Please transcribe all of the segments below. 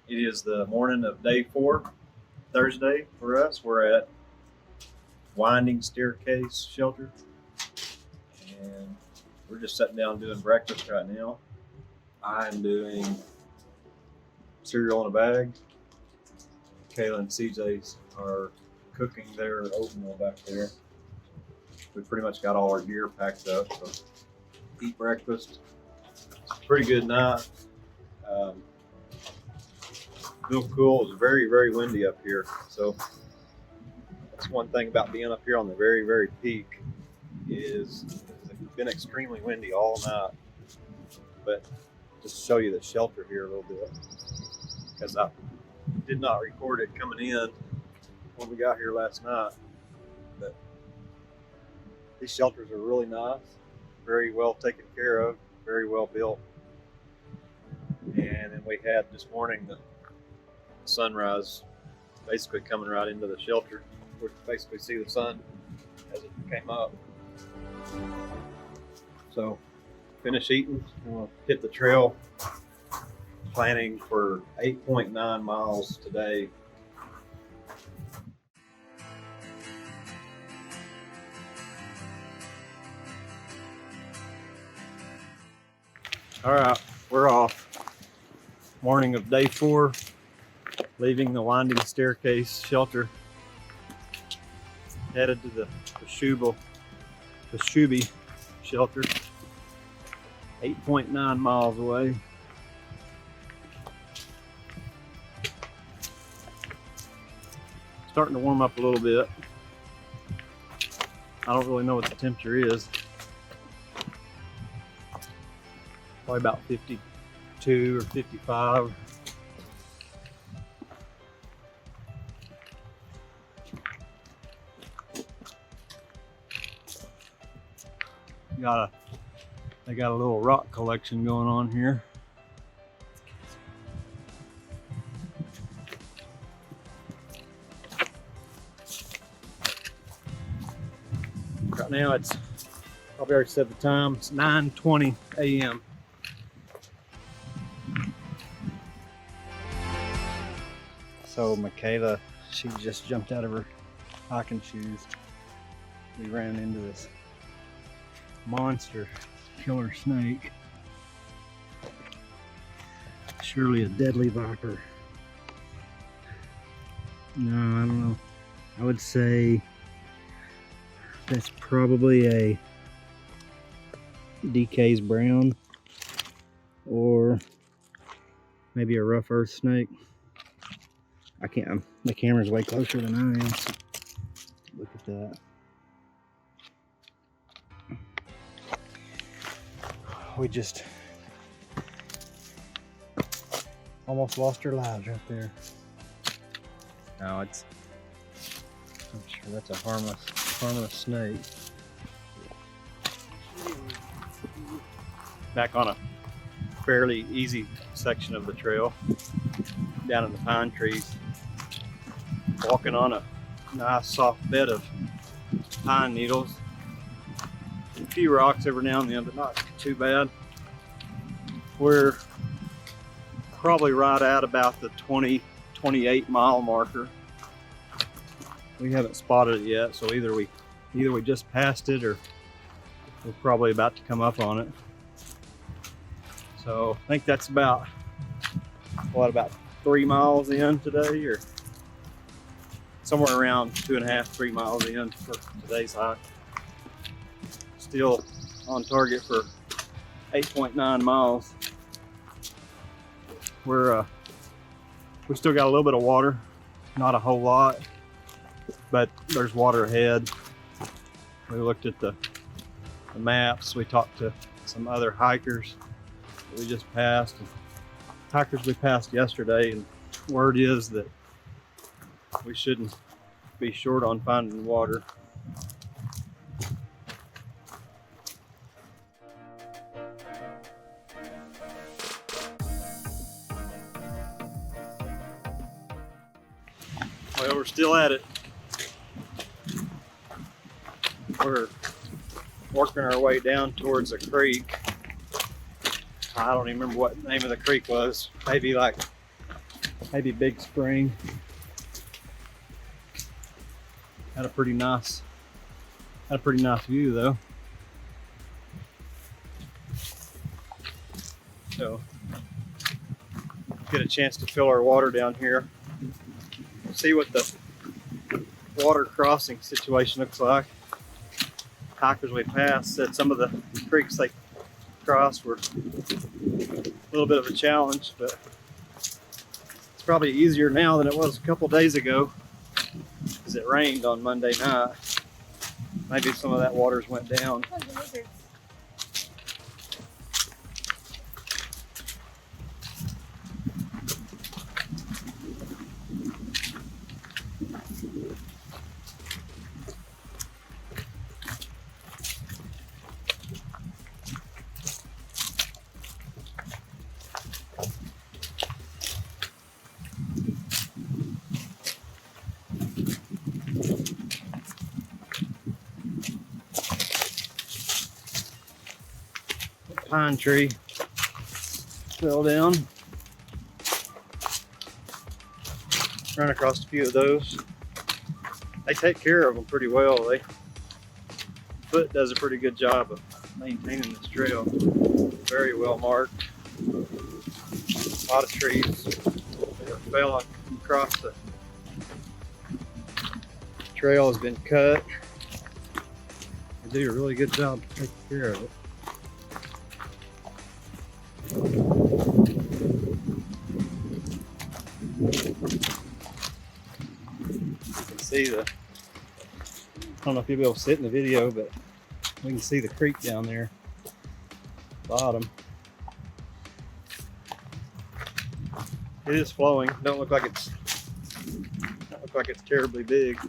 It is the morning of day 4, Thursday for us. We're at Winding Staircase Shelter, and we're just sitting down doing breakfast right now. I'm doing cereal in a bag. Kayla and CJ are cooking their oatmeal back there. We pretty much got all our gear packed up, so eat breakfast. It's a pretty good night. Real cool. It was very, very windy up here, so that's one thing about being up here on the very, very peak is it's been extremely windy all night. But just to show you the shelter here a little bit, because I did not record it coming in when we got here last night. But these shelters are really nice, very well taken care of, very well built. And then we had this morning the sunrise basically coming right into the shelter. We basically see the sun as it came up. So finish eating, we'll hit the trail, planning for 8.9 miles today. All right, we're off. Morning of day 4, leaving the Winding Staircase Shelter, headed to the Shubalo Shelter, 8.9 miles away. Starting to warm up a little bit. I don't really know what the temperature is. Probably about 52 or 55. They got a little rock collection going on here. Right now it's, probably already said the time, it's 9:20 a.m. So Michaela, she just jumped out of her hiking shoes. We ran into this monster killer snake. Surely a deadly viper. No, I don't know. I would say that's probably a DK's brown or maybe a rough earth snake. I can't, the camera's way closer than I am. Look at that. We just almost lost our lives right there. No, I'm sure that's a harmless snake. Back on a fairly easy section of the trail, down in the pine trees, walking on a nice soft bed of pine needles. A few rocks every now and then, but not too bad. We're probably right at about the 28 mile marker. We haven't spotted it yet, so either we just passed it or we're probably about to come up on it. So I think that's about 3 miles in today, or somewhere around 2.5, 3 miles in for today's hike. Still on target for 8.9 miles. We still got a little bit of water, not a whole lot, but there's water ahead. We looked at the maps. We talked to some other hikers that we just passed, hikers we passed yesterday, and word is that we shouldn't be short on finding water. Well, we're still at it. We're working our way down towards a creek. I don't even remember what the name of the creek was. Maybe like maybe Big Spring. Had a pretty nice view though. So get a chance to fill our water down here. See what the water crossing situation looks like. Hikers we passed said some of the creeks they crossed were a little bit of a challenge, but it's probably easier now than it was a couple days ago because it rained on Monday night. Maybe some of that water's went down. Pine tree fell down. Run across a few of those. They take care of them pretty well. Foot does a pretty good job of maintaining this trail. Very well marked. A lot of trees that fell across the trail has been cut. They do a really good job taking care of it. See I don't know if you'll be able to sit in the video, but we can see the creek down there, bottom. It is flowing. Don't look like it's terribly big.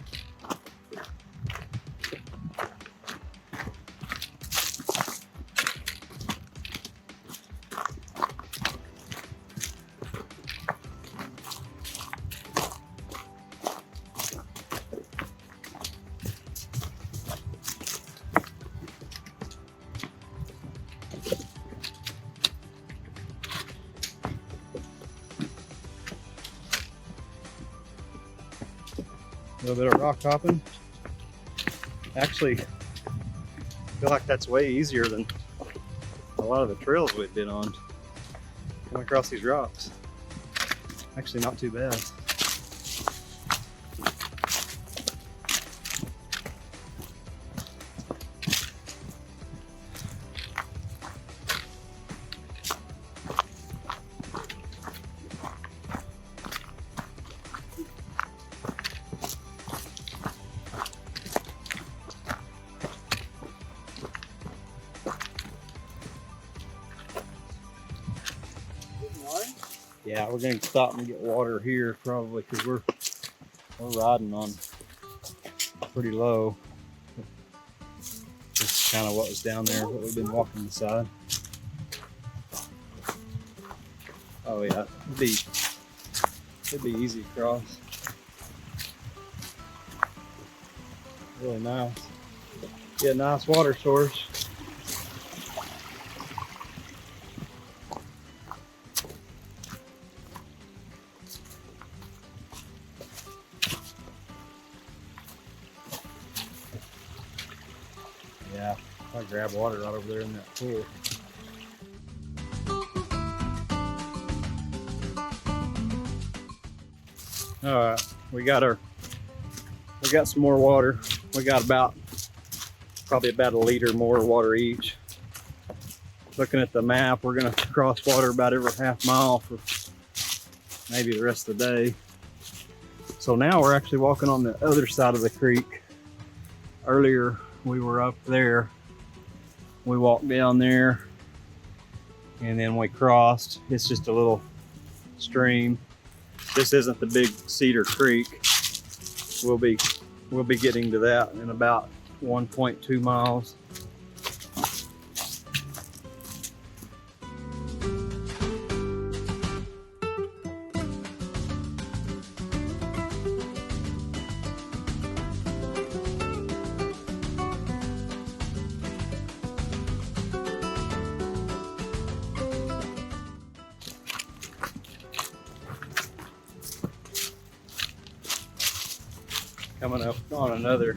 A little bit of rock hopping. Actually, I feel like that's way easier than a lot of the trails we've been on. Coming across these rocks. Actually not too bad. Yeah, we're going to stop and get water here probably because we're riding on pretty low. This is kind of what was down there, what we've been walking beside. Oh yeah, it'd be easy to cross. Really nice. Yeah, nice water source. Yeah, I grab water right over there in that pool. All right, we got some more water. We got probably about a liter more water each. Looking at the map, we're gonna cross water about every half mile for maybe the rest of the day. So now we're actually walking on the other side of the creek. Earlier we were up there. We walked down there and then we crossed. It's just a little stream. This isn't the big Cedar Creek. We'll be getting to that in about 1.2 miles. Coming up on another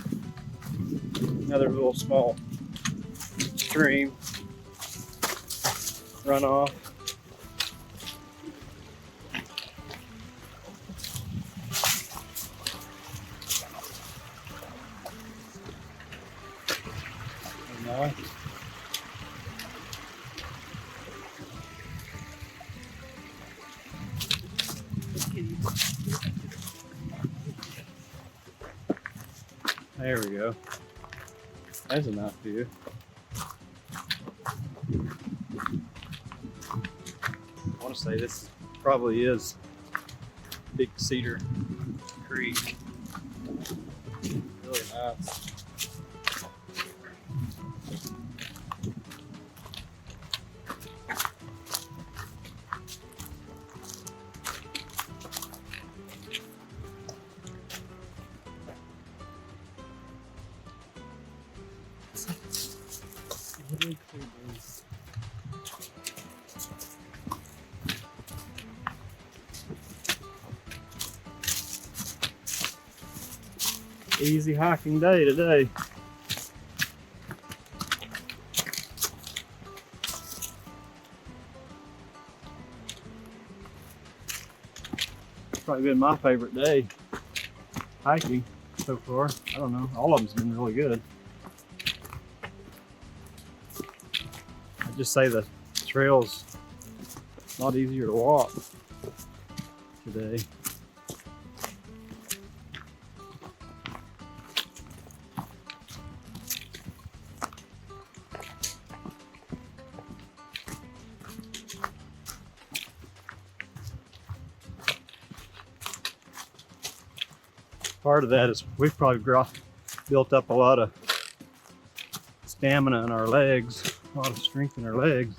little small stream runoff. Nice. There we go. That's enough view. I want to say this probably is Big Cedar Creek. Really nice. Easy hiking day today. Probably been my favorite day hiking so far. I don't know, all of them's been really good. I'd just say the trail's a lot easier to walk today. Part of that is we've probably built up a lot of stamina in our legs, a lot of strength in our legs.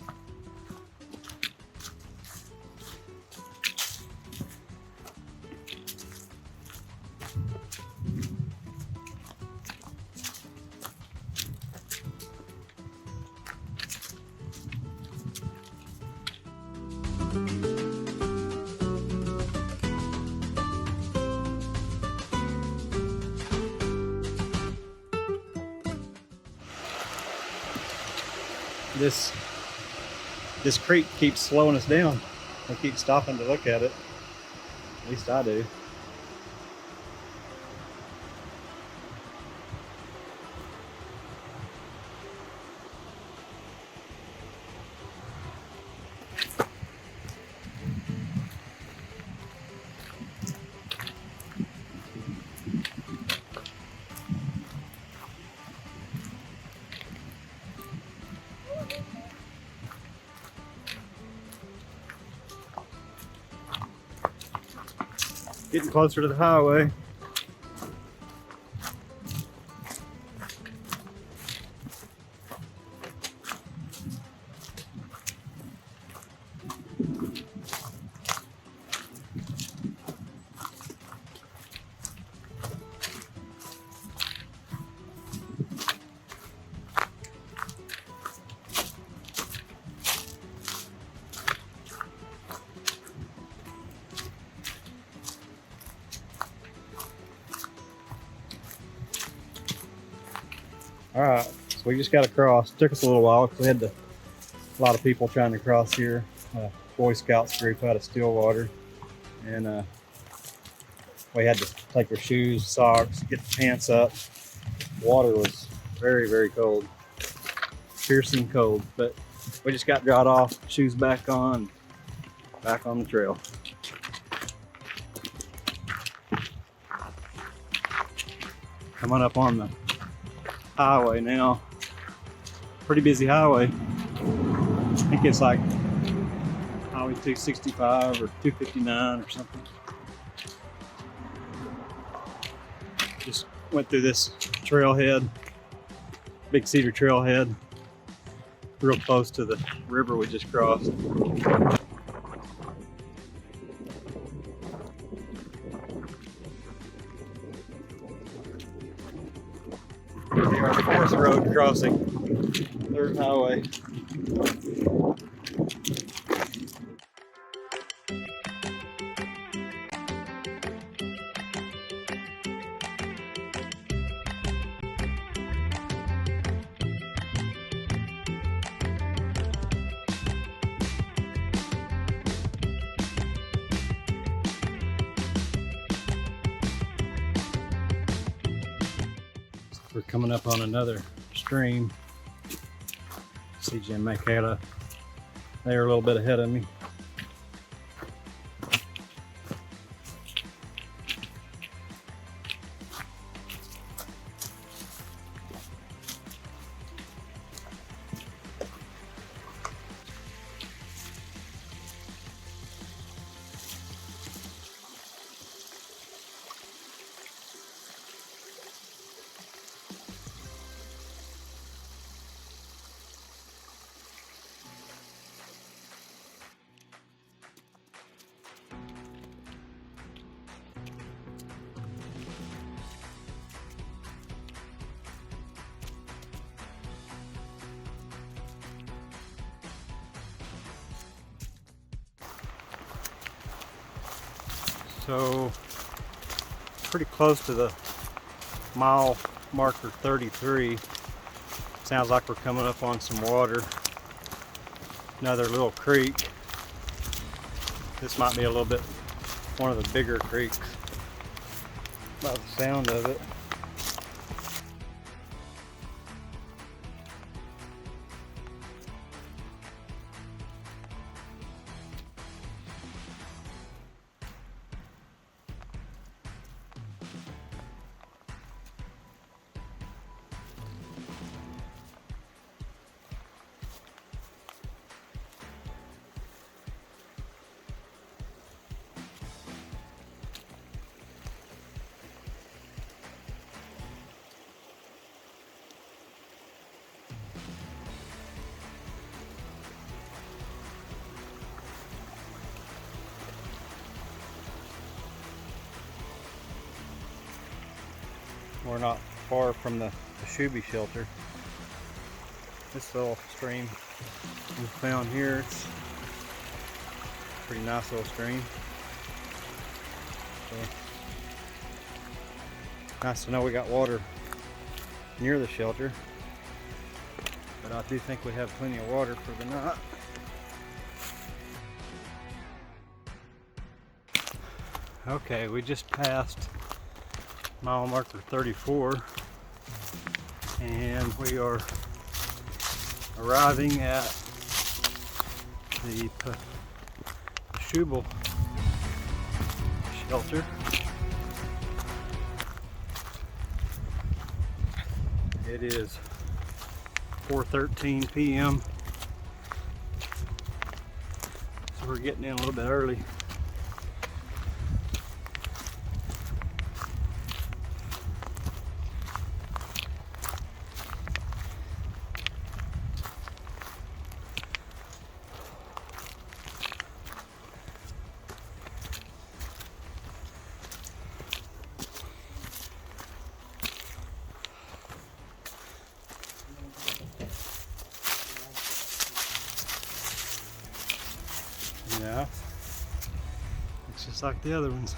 This creek keeps slowing us down. We keep stopping to look at it. At least I do. Getting closer to the highway. All right, so we just got across. Took us a little while because we had a lot of people trying to cross here. Boy Scouts group out of Stillwater, and we had to take our shoes, socks, get the pants up. Water was very, very cold, piercing cold, but we just got dried off, shoes back on the trail. Coming up on the highway now. Pretty busy highway. I think it's like Highway 265 or 259 or something. Just went through this trailhead, Big Cedar trailhead, real close to the river we just crossed. Our fourth road crossing, third highway. We're coming up on another stream. See Jim Makata. They're a little bit ahead of me. So pretty close to the mile marker 33. Sounds like we're coming up on some water. Another little creek. This might be a little bit one of the bigger creeks by the sound of it. We're not far from the Shubalo Shelter. This little stream we found here, it's a pretty nice little stream. So, nice to know we got water near the shelter, but I do think we have plenty of water for the night. Okay, we just passed mile marker 34 and we are arriving at the Shubalo Shelter. It is 4:13 p.m. so we're getting in a little bit early. Yeah, it's just like the other ones.